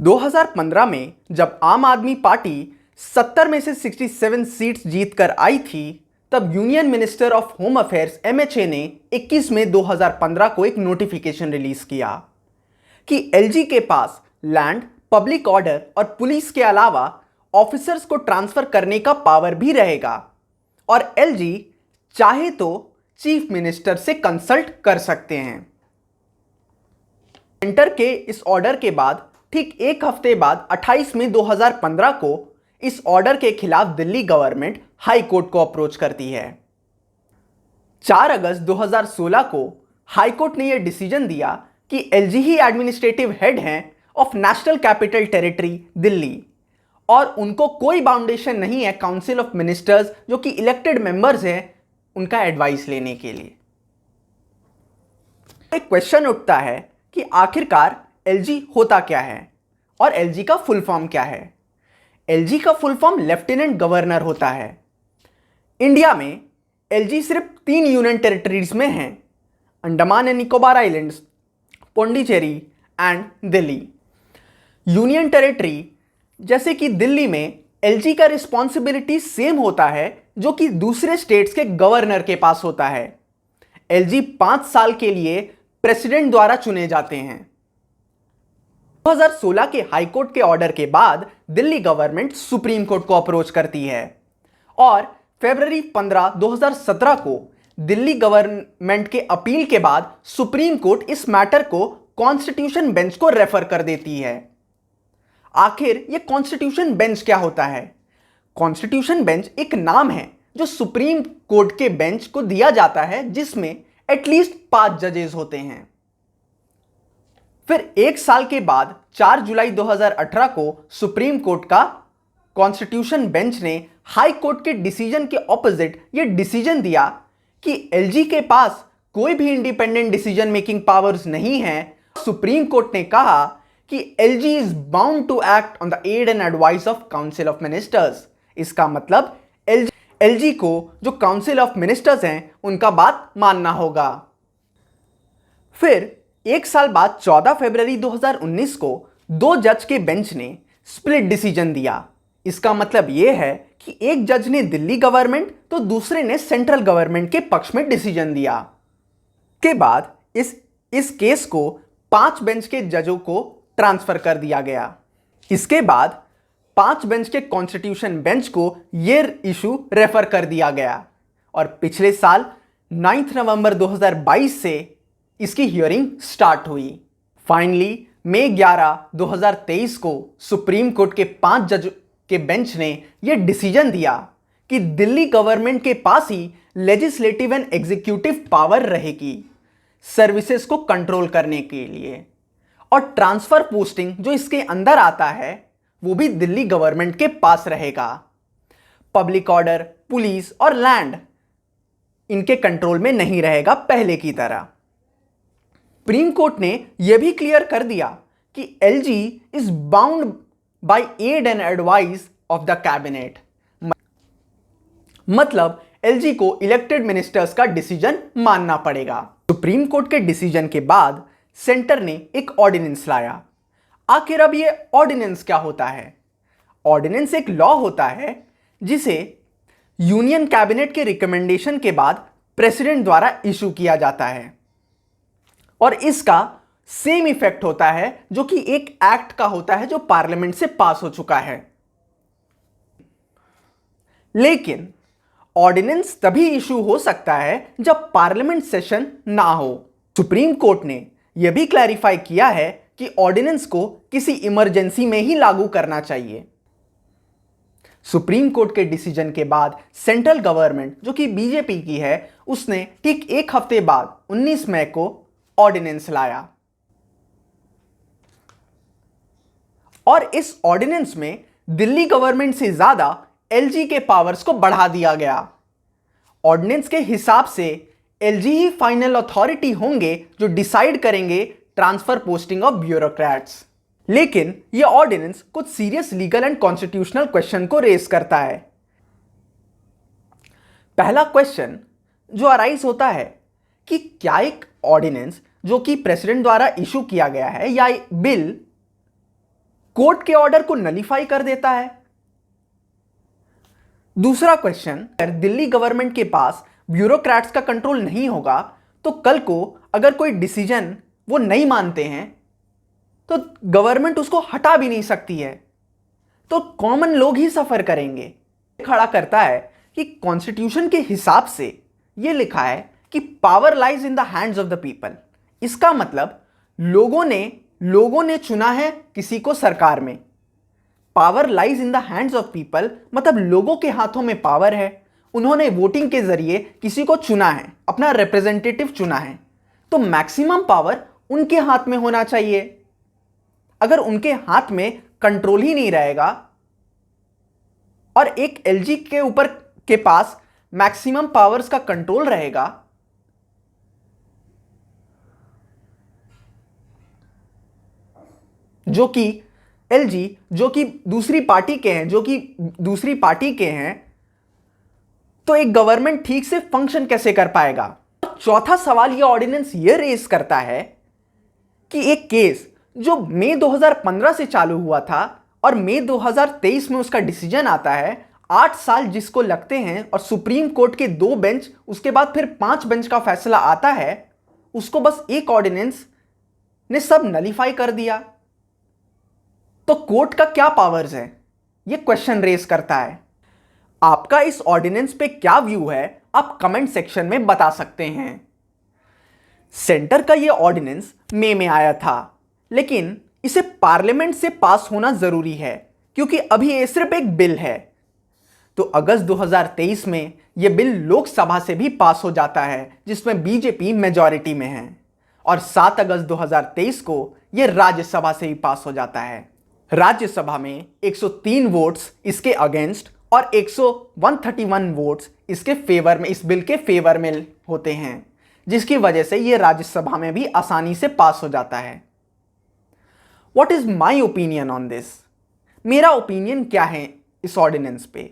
2015 में जब आम आदमी पार्टी 70 में से 67 सीट्स जीतकर आई थी, तब union minister of home affairs MHA ने 21 मई 2015 को एक नोटिफिकेशन रिलीज किया कि एलजी के पास लैंड, पब्लिक ऑर्डर और पुलिस के अलावा ऑफिसर्स को ट्रांसफर करने का पावर भी रहेगा और एलजी चाहे तो चीफ मिनिस्टर से कंसल्ट कर सकते हैं। सेंटर के इस ऑर्डर के बाद ठीक एक हफ्ते बाद 28 मई 2015 को इस ऑर्डर के खिलाफ दिल्ली गवर्नमेंट हाई कोर्ट को अप्रोच करती है। 4 अगस्त 2016 को हाई कोर्ट ने यह डिसीजन दिया कि एलजी ही एडमिनिस्ट्रेटिव हेड हैं of national capital territory Delhi और उनको कोई बाउंडेशन नहीं है काउंसिल ऑफ मिनिस्टर्स जो कि इलेक्टेड मेंबर्स हैं उनका एडवाइस लेने के लिए। एक क्वेश्चन उठता है कि आखिरकार एलजी होता क्या है और एलजी का फुल फॉर्म क्या है। एलजी का फुल फॉर्म लेफ्टिनेंट गवर्नर होता है। इंडिया में एलजी सिर्फ 3 यूनियन टेरिटरीज में है, Andaman and Nicobar islands, Pondicherry and Delhi. Union territory जैसे कि दिल्ली में एलजी का रिस्पॉन्सिबिलिटी सेम होता है जो कि दूसरे स्टेट्स के गवर्नर के पास होता है। एलजी 5 साल के लिए प्रेसिडेंट द्वारा चुने जाते हैं। 2016 के हाई कोर्ट के ऑर्डर के बाद दिल्ली गवर्नमेंट सुप्रीम कोर्ट को अप्रोच करती है और फरवरी 15, 2017 को दिल्ली गवर्नमेंट के अपील के बाद सुप्रीम कोर्ट इस मैटर को कॉन्स्टिट्यूशन बेंच को रेफर कर देती है। आखिर यह कॉन्स्टिट्यूशन बेंच क्या होता है? कॉन्स्टिट्यूशन बेंच एक नाम है जो सुप्रीम कोर्ट के बेंच को दिया जाता है जिसमें एटलीस्ट 5 जजेस होते हैं। फिर 1 साल के बाद 4 जुलाई 2018 को सुप्रीम कोर्ट का कॉन्स्टिट्यूशन बेंच ने हाई कोर्ट के डिसीजन के ऑपोजिट यह डिसीजन दिया कि एलजी के पास कोई भी इंडिपेंडेंट डिसीजन मेकिंग पावर्स नहीं है। सुप्रीम कोर्ट ने कहा कि LG is bound to act on the aid and advice of council of ministers. इसका मतलब एलजी को जो काउंसिल ऑफ मिनिस्टर्स हैं उनका बात मानना होगा। फिर 1 साल बाद 14 फरवरी 2019 को 2 जज के बेंच ने स्प्लिट डिसीजन दिया। इसका मतलब यह है कि एक जज ने दिल्ली गवर्नमेंट तो दूसरे ने सेंट्रल गवर्नमेंट के पक्ष में डिसीजन दिया। के बाद इस केस को 5 बेंच के जजों को ट्रांसफर कर दिया गया। इसके बाद 5 बेंच के कॉन्स्टिट्यूशन बेंच को यह इशू रेफर कर दिया गया और पिछले साल 9 नवंबर 2022 से इसकी हियरिंग स्टार्ट हुई। फाइनली मई 11, 2023 को सुप्रीम कोर्ट के 5 जज के बेंच ने यह डिसीजन दिया कि दिल्ली गवर्नमेंट के पास ही लेजिस्लेटिव एंड एग्जीक्यूटिव पावर रहेगी सर्विसेज को कंट्रोल करने के लिए और ट्रांसफर पोस्टिंग जो इसके अंदर आता है वो भी दिल्ली गवर्नमेंट के पास रहेगा। पब्लिक ऑर्डर, पुलिस और लैंड इनके कंट्रोल में नहीं रहेगा पहले की तरह। सुप्रीम कोर्ट ने यह भी क्लियर कर दिया कि LG is bound by add and advice of the cabinet. मतलब एलजी को इलेक्टेड मिनिस्टर्स का डिसीजन मानना पड़ेगा। सुप्रीम कोर्ट के डिसीजन के बाद सेंटर ने एक ऑर्डिनेंस लाया। आखिर अब यह ऑर्डिनेंस क्या होता है? ऑर्डिनेंस एक लॉ होता है जिसे यूनियन कैबिनेट के रिकमेंडेशन के बाद प्रेसिडेंट द्वारा इशू किया जाता है और इसका सेम इफेक्ट होता है जो कि एक एक्ट का होता है जो पार्लियामेंट से पास हो चुका है। लेकिन ऑर्डिनेंस तभी इशू हो सकता है जब पार्लियामेंट सेशन ना हो। सुप्रीम कोर्ट ने यह भी क्लैरिफाई किया है कि ऑर्डिनेंस को किसी इमरजेंसी में ही लागू करना चाहिए। सुप्रीम कोर्ट के डिसीजन के बाद सेंट्रल गवर्नमेंट जो कि बीजेपी की है उसने ठीक एक हफ्ते बाद 19 मई को ऑर्डिनेंस लाया और इस ऑर्डिनेंस में दिल्ली गवर्नमेंट से ज्यादा एलजी के पावर्स को बढ़ा दिया गया। ऑर्डिनेंस के हिसाब से एलजी ही फाइनल अथॉरिटी होंगे जो डिसाइड करेंगे ट्रांसफर पोस्टिंग ऑफ ब्यूरोक्रेट्स। लेकिन यह ऑर्डिनेंस कुछ serious legal and constitutional question को रेज करता है। पहला क्वेश्चन जो अराइज होता है कि क्या एक ऑर्डिनेंस जो कि प्रेसिडेंट द्वारा इशू किया गया है या बिल कोर्ट के ऑर्डर को नलीफाई कर देता है। दूसरा क्वेश्चन, अगर दिल्ली गवर्नमेंट के पास ब्यूरोक्रेट्स का कंट्रोल नहीं होगा तो कल को अगर कोई डिसीजन वो नहीं मानते हैं तो गवर्नमेंट उसको हटा भी नहीं सकती है, तो कॉमन लोग ही सफर करेंगे। खड़ा करता है कि कॉन्स्टिट्यूशन के हिसाब से यह लिखा है कि power lies in the hands of the people. इसका मतलब लोगों ने चुना है किसी को सरकार में। Power lies in the hands of people मतलब लोगों के हाथों में पावर है, उन्होंने वोटिंग के जरिए किसी को चुना है, अपना रिप्रेजेंटेटिव चुना है, तो मैक्सिमम पावर उनके हाथ में होना चाहिए। अगर उनके हाथ में कंट्रोल ही नहीं रहेगा और एक एलजी के ऊपर के पास मैक्सिमम पावर्स का कंट्रोल रहेगा, जो कि एलजी जो कि दूसरी पार्टी के हैं, तो एक गवर्नमेंट ठीक से फंक्शन कैसे कर पाएगा। चौथा सवाल यह ऑर्डिनेंस यह रेज करता है कि एक केस जो मई 2015 से चालू हुआ था और मई 2023 में उसका डिसीजन आता है, 8 साल जिसको लगते हैं और सुप्रीम कोर्ट के 2 बेंच, उसके बाद फिर 5 बेंच का फैसला आता है, उसको बस एक ऑर्डिनेंस ने सब नलीफाई कर दिया। तो कोर्ट का क्या पावर्स है, यह क्वेश्चन रेज करता है। आपका इस ऑर्डिनेंस पे क्या व्यू है, आप कमेंट सेक्शन में बता सकते हैं। सेंटर का यह ऑर्डिनेंस मई में आया था, लेकिन इसे पार्लियामेंट से पास होना जरूरी है क्योंकि अभी यह सिर्फ एक बिल है। तो अगस्त 2023 में यह बिल लोकसभा से भी पास हो जाता है जिसमें बीजेपी मेजॉरिटी में है, और 7 अगस्त 2023 को यह राज्यसभा से भी पास हो जाता है। राज्यसभा में 103 वोट्स इसके अगेंस्ट और 131 वोट्स इसके फेवर में, इस बिल के फेवर में होते हैं, जिसकी वजह से यह राज्यसभा में भी आसानी से पास हो जाता है। What is my opinion on this? मेरा ओपिनियन क्या है इस ऑर्डिनेंस पे?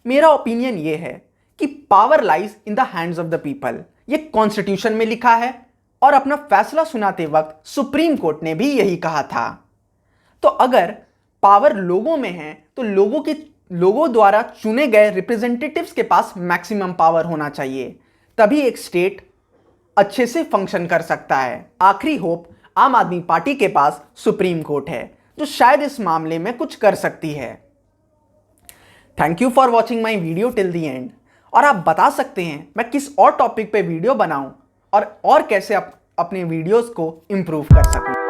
मेरा ओपिनियन यह है कि power lies in the hands of the people, यह कॉन्स्टिट्यूशन में लिखा है और अपना फैसला सुनाते वक्त सुप्रीम कोर्ट ने भी यही कहा था। तो अगर पावर लोगों में है तो लोगों द्वारा चुने गए रिप्रेजेंटेटिव्स के पास मैक्सिमम पावर होना चाहिए, तभी एक स्टेट अच्छे से फंक्शन कर सकता है। आखिरी होप आम आदमी पार्टी के पास सुप्रीम कोर्ट है जो शायद इस मामले में कुछ कर सकती है। Thank you for watching my video till the and. और आप बता सकते हैं मैं किस और टॉपिक पे वीडियो बनाऊं और कैसे अपने वीडियोस को इंप्रूव कर सकूं।